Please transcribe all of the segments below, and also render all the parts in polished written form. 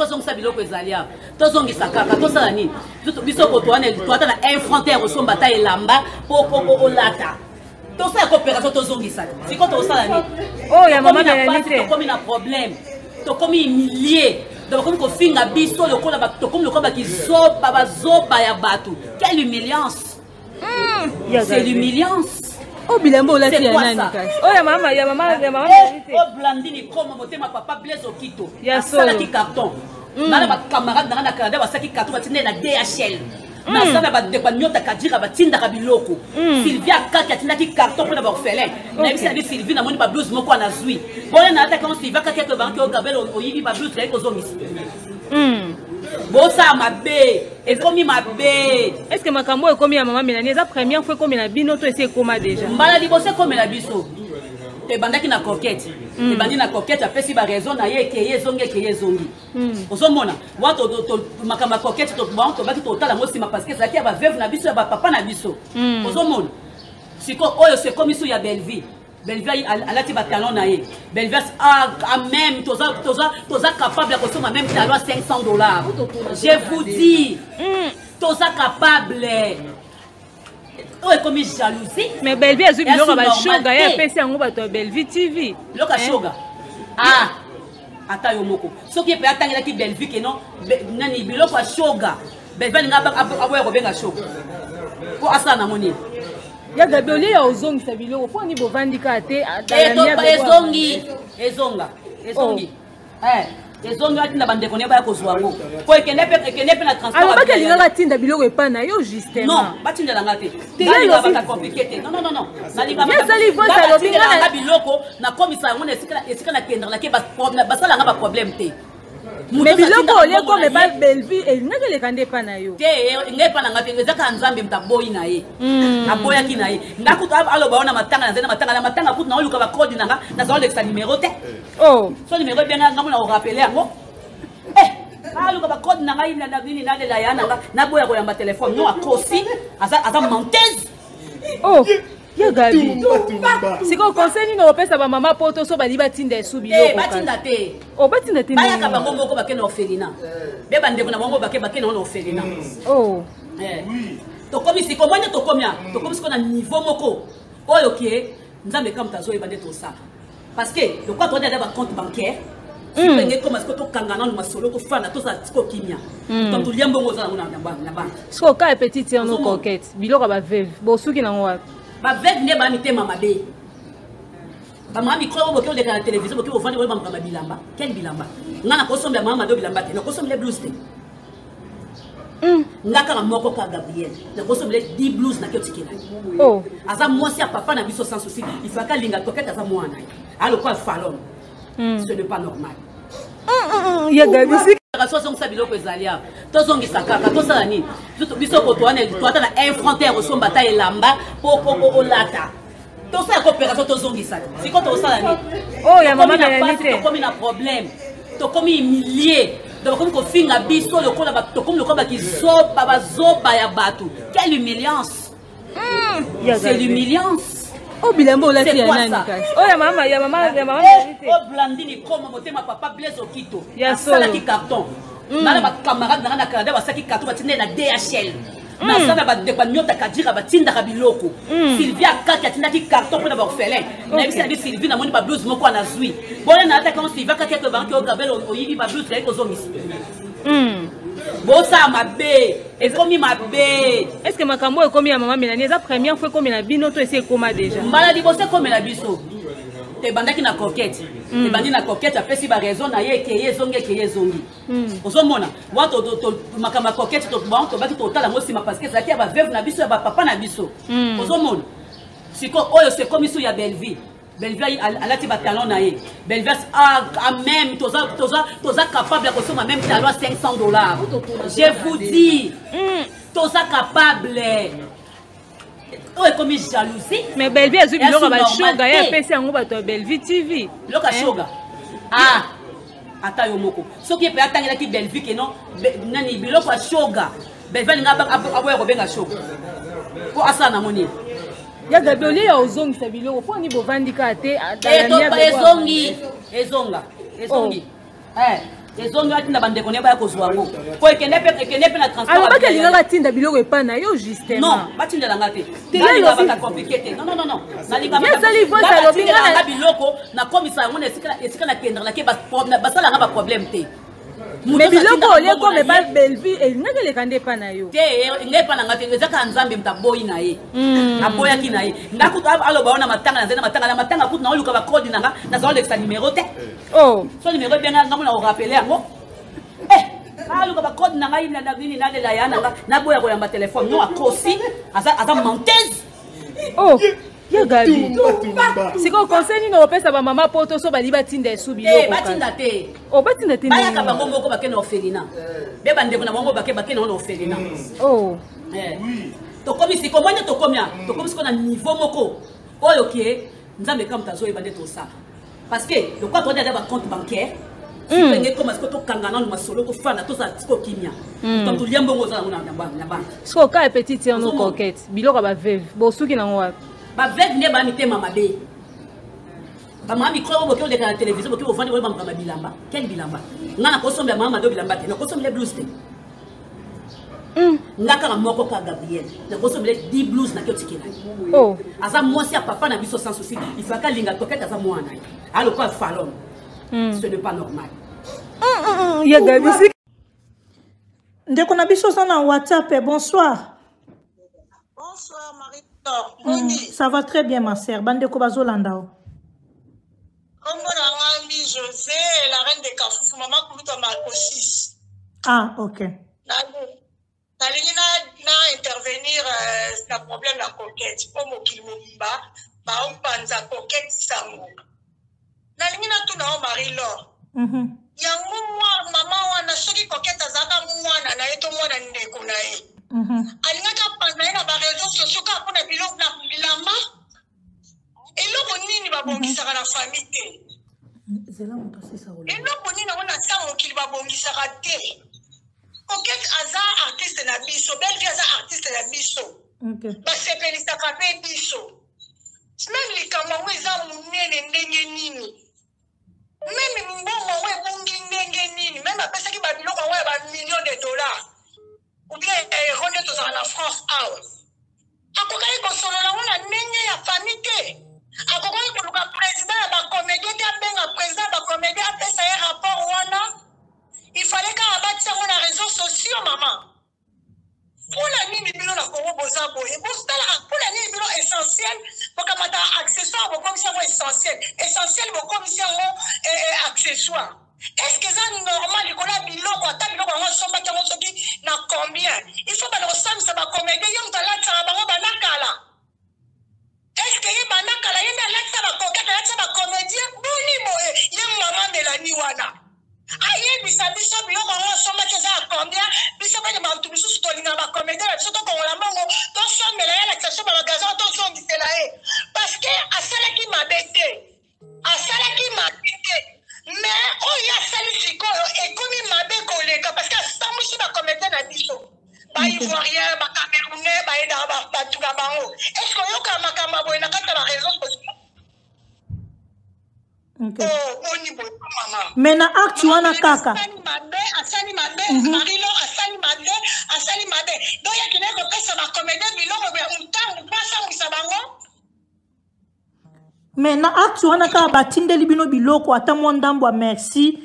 soixante sabilo ezalia tozongi sakaka tosala nini biso ko toane toata na infrontaire osomba ta elamba poko olata tosala coopération tozongi sala siko tosala nini oh ya mama Mélanité tokomi na problème tokomi humilié donc comme ko finga biso lokola ba tokomi lokola kizoba bazoba ya batu quelle humiliance c'est l'humiliance. Oh bilambo la tia nani kasi. Oh ya mama Mélanité. Oh Blandini comme motema papa Blaise Okito. Ya solo ki carton. Nana ba camarade na Canada ba saki carton ba tinde na DHL. Na sana ba de ba nyota kadira ba tinda ka biloko. Sylvia Kaka tinda ki carton pour na ba orphelin. Na bisa bi Sylvie na moni ba blouse moko na zui. Bola na ata quand Sylvia Kaka ke banque au Gabel o yibi ba blouse ko zongisi. Bosa mabe, ekomi mabe. Est-ce que makambo ekomi ya mama Mélanité la première fois comme na bino to essayer koma déjà. Mbala libose comme la biso. Te bandaki na coquette. Te bandi na coquette apesi ba raison na ye ke ye zongi. Ozomona, wato to makama coquette to bon to baki to tala mosima parce que ça qui ba veuve na biso ya ba papa na biso. Ozomona. Siko oyo c'est comme iso ya Belleville. Belleville alati ba talon na ye. Belleville a même toza capable de consommer même talon à $500. Je vous dis, toza capable. Oh comme jalousie. Mais Belleville a zubi loka ba shoga ya pesi yango ba to Belleville TV. Loka shoga. Ah. Ata yo moko. Soki pe atangela ki Belleville ke non nani biloko shoga. Belleville ngaba aboya ko benga shoga. Ko asa na moni. Ya Gabriel ya ozongi sabilo po ni bovandika ate ezongi ezongi atinda bandeko ne ba kozwa ngo po ekende pe na transport alors baka linga tinda biloko epana yo justement non batinda langa te balinga baka compliqué non nalinga baka biloko na komisa ngo esika na kendra la ke basala nga ba problème te. Mais biloko ole ko me ba Belleville et nga le kande pa na yo te ngai pa na ngate ezaka nzambe mtaboyi na ye aboya ki na ye ndakuto alo baona matanga na matanga kutu na oluka ba code nanga na zo lexa numéro te oh so numéro bien nga mona o rappeler yango alo ba code nanga ina na bini na la yana nga na boya ko yamba téléphone no akosi aza menteuse oh ya Gabi siko conseil ni opesa ba mama poto so bali batinda esu biloko batinda te oh batinda te baya ka bango moko bakena orphelinat be bandeko na bango bakena na orphelinat oh to komi siko mwana to komi siko na niveau moko oyo ke nzambe kam tazo ebande to ça parce que le quoi to da ba compte bancaire ngé comme est-ce que to kangana no masolo to fana to sa siko kimia donc to liambo ngo za na banque siko ka petite no coquette biloko ba veuve bo suki na ngwa ba veuve ne ba mité mama be ba mama micro bo ke de la télévision bo ke bo vendre bo ba bilamba quel bilamba ngana ko sombe mama do bilamba te na ko sombe les blues te ngaka na moko ka Gabriel na ko sombe les 10 blues na ke tikela oh aza mwasi ya papa na biso sans souci il faut ka linga coquette aza mwana alors quoi fallon ce n'est pas normal ya Gabi soixante sabilo ezalia tozongi sakaka tosala nini biso ko toane toata na infrontaire osomba ta elamba poko olata tosala coopération tozongi sala siko tosala nini oh ya mama Mélanité tokomi na problème tokomi humilié donc comme ko finga biso lokola ba tokomi lokola kizoba bazoba ya batu quelle humiliance c'est l'humiliance. Oh bilambo la tia nani kasi. Oh ya mama Mélanité. Oh Blandini comme motema papa Blaise Okito. Ya solo ki carton. Nana ba camarade na Canada ba saki carton ba tinde na DHL. Na sana ba de ba nyota kadira ba tinda ka biloko. Sylvia Kaka tinda ki carton pour na ba orphelin. Na bisa bi Sylvie na moni ba blouse moko na zui. Bola na ata quand Sylvia Kaka ke banque au Gabel o yibi ba blouse ko zongisi. Bosa mabe, ekomi mabe. Est-ce que makambo ekomi ya mama Mélanité la première fois comme na bino to essayer koma déjà. Mbala libose comme la biso. Te bandaki na coquette. Te bandi na coquette apesi ba raison na ye ke ye zongi. Ozomona, wato to makama coquette to bon to baki to tala mosima parce que ça qui ba veuve na biso ya ba papa na biso. Ozomona. Siko oyo c'est comme iso ya Belleville. Belleville alati ba talon na ye. Belleville a même toza capable de consommer même talon à $500. Je vous dis, toza capable. Oh comme jalousie. Mais Belleville a zubi loka ba shoga ya pesi yango ba to Belleville TV. Loka shoga. Ah. Ata yo moko. Soki pe atangela ki Belleville ke non nani biloko shoga. Belleville ngaba aboya ko benga shoga. Ko asa na moni. Ya Gabriel ya ozongi sabilo po ni bovandika ate ezongi ezongi atinda bandeko ne baya kozwa ngo po ekende pe na transport alors bakalingaka tinda biloko epa na yo justement non batindelanga te nalingaka bacomplike te non nalingaka biloko nakomisa yango na esika nakendralake basalanga baproblème te mais biloko olie comme babelvi elingaki eleka nde epa na yo te ngai epa nanga te ezaka nzambe moto aboyi na ye aboyaki na ye ndakuta aloba wana matanga nazali na matanga kutu naoluka bakode nanga nazalolekisa nimero te so nimero ebenga ngambo na korapele yango aluka bakode na ngai nini nalela ya nanga naboya koyamba telefone no akosi aza menteuse ya gabi siko conseil nini opesa bamama poto so bali batinda esu biloko batinda te batinda te bayaka bango moko bake na orphelinat be bandeko na bango bake na orphelinat tokomi siko mwende tokomi siko na niveau moko oyo ke nzambe ka moto azoyeba nde tosala parce que lokwa toode ada bacompte bancaire sipenge koma siko tokanga nano masolo tofanda tosala siko kimia tom tolia mbongo ozala ngo na banke siko ka epetite yano coquette biloko baveve bosuki nango wapi baveve nde bamitema mabe bamama mikro boki oleka na télévision boki ofandi boyeba makambo bilamba quel bilamba nga nakosomba mama mado bilamba te nakosombele blues te ngaka na moko ka Gabriel nakosombele 10 blues na kiotikela aza mwasi ya papa na biso sans souci il faut ka linga coquette aza mwana alo quoi falon ce n'est pas normal ya gabi ndeko na biso na WhatsApp bonsoir Marie. Ça va très bien ma sœur. Bande ko bazolanda o. Kombo na ngambi José, la reine de Kafufu, maman kuluta Marco 6. Ah, OK. Nalingi na intervenir na problème la coquette. Pour mokili mobimba, ba ompanza coquette sango. Nalingi na tuna o Marie-Laure. Yango mama wana soki coquette azaka mwana na yeto mwana ndeko na ye. Alingaka panza na ba réseaux sociaux ka pona biloko na bilamba. Eloko nini babongisaka na famille te. Eloko nini wana sa mokili babongisaka te. Coquette aza artiste na biso, belle vie aza artiste na biso. Basepelisaka pe biso. Même likambo yango eza monene ndenge nini. Même mbongo yango ebongi ndenge nini. Même apesaki babiloko yango ya $1 million. Ou bien euro nde tozala na France awa. Akokaki kosolola ngo na ndenge ya famille te. Akokaki koluka président ya bacomédien te abenga président ya bacomédien apesa ye rapport wana. Il fallait ka abati yango na réseaux sociaux maman. Mpona nini bino na Congo boza boye mpona nini bino essentiel bokamata accessoire bokomisi yango essentiel bokomisi yango accessoire. Est-ce que c'est normal que biloko ata biloko yango sombaki yango soki na combien? Il faut bana kosambisa bacomédien yo moto alatisa bango banakala. Est-ce que ye banakala ye nde alatisa bakokete alatisa bacomédien boni boye ye mama Melanie wana ayebisa biso biloko yango sombaki eza ya combien biso bana bantu misusu tolinga bacomédien na biso tokongola mbongo tosombela ye alakisa biso bamagasin tozongisela ye parce que asalaki mabe te mais oyo asali sikoyo ekomi mabe koleka parce que asambwisi bacomédien na biso baivoirien bacamerounais bayedaka bato na bango est ce que oyoka makambo ya boye na kati ya baréseau sociaux boni boye mama mais na acte wana kaka asali mabe Marie-Laure asali mabe donc yakine kopesa bacomédien biloko ya ntango mpo asambwisa bango. Mais na acte wana ka batindeli bino biloko ata mwa ndambo ya merci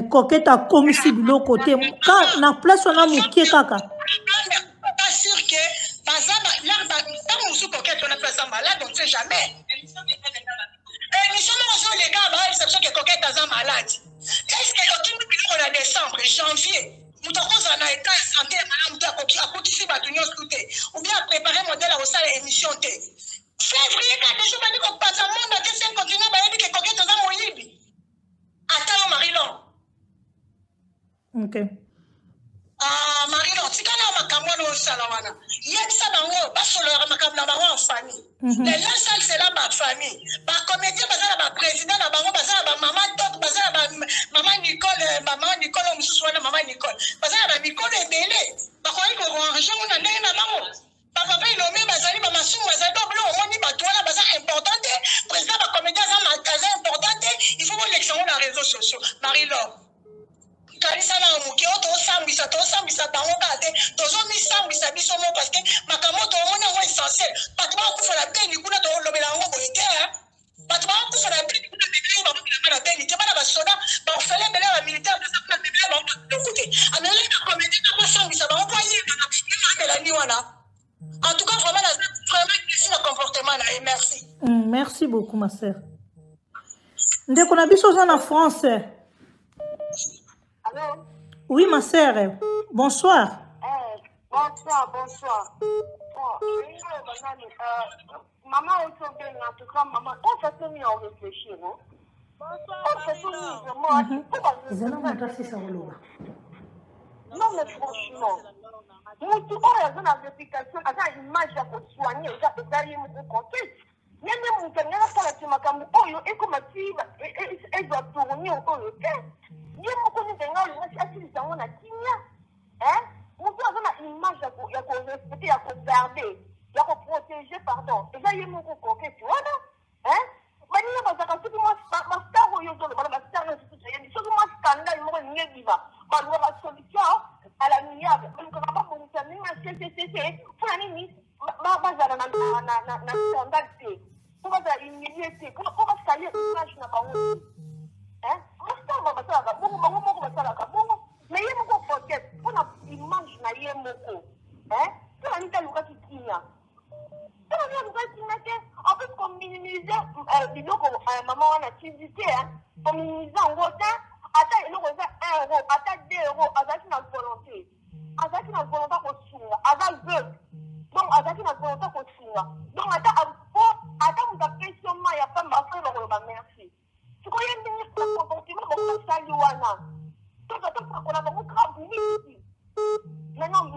coquette akomisi biloko te ka na place wana mokie kaka pas sûr que bazaba ntango mosusu coquette wana place ya malade on ne sait jamais émission moko so les gars baelisa biso ke coquette aza malade est ce que otindi biloko na décembre janvier moto akozala na état ya santé ya malamu te akotisi bato nyonso te ou bien apréparer modèle akosala émission te février ka déjà bandi kopasa monde ate sen continue bayebi ke coquette aza moyibi ata yo Marie-Laure. OK. Marie-Laure tika na makambo wana osala wana yebisa bango basololaka makambo na bango en famille. Le linceul c'est là ma famille bacomédien baza na baprésident na bango baza na bamama top baza na mama Nicole mosusu wana mama Nicole baza na bamikolo ebele bakoki koenrichir ngo na ndenge na bango. Papa ilomé bazali ba masumu bazali ba blo omoni bato wana baza importante président ba comédien za magasin importante il faut l'élection na réseaux sociaux Marie-Laure kanisa na muke o tosambisa bango kate tozomisambisa biso mo parce que makambo toomona ngo essentiel bato bakufa na beni kuna tolobela yango boye te bato bakufa na beni kuna bebele babomilanga na beni te bana basoda baofele mbele ya bamilitaire baza kuna bebele bango lokote ameleka komedi na basambisa bango po ayebana yemangelani wana en tout cas vraiment merci na comportement na ye merci merci beaucoup ma sœur ndeko na biso oza na France. Allô? Oui, ma sœur. Bonsoir. Bonsoir. Maman, on se bien, en tout cas, maman, on s'est mis à réfléchir. On s'est mis vraiment. Non, mais franchement, nous tous, on a une réputation, on a une image à soigner, on a une conquête. Même mon caméra, ça a makambo oyo et comme elle doit tourner au côté. Bien mon connaît dans le assis dans mon atinya. Mon doit avoir une image à respecter, à garder, à protéger, pardon. Et là il y a mon coquet, tu vois non? Mani na bazaka tout moi ma star oyo zo le ma star na tout ça. Il faut moi scandale mo ni diva. Ba lo la solution à la miable. Donc on va pas pour ça ni ma c'est. Pour la ni ma bazala na scandale. Comment ça humilié comment ça y est image na bango mostar basalaka bongo bango moko basalaka bongo mais ye moko peut-être mpona image na ye moko mpona nini alukaki kinya mpona nini alukaki kinya te en plus kominimize biloko mama wana tindi te kominimize yango te ata eloko eza 1 euro ata 2 euro azalaki na volonté kosunga aza veut donc azalaki na volonté kosunga donc ata mutu apesi yo mai ya pamba afai bakoloba merci sikoyo ye ndenge comportement bakosali wana tozakola bango kaka mingi maintenant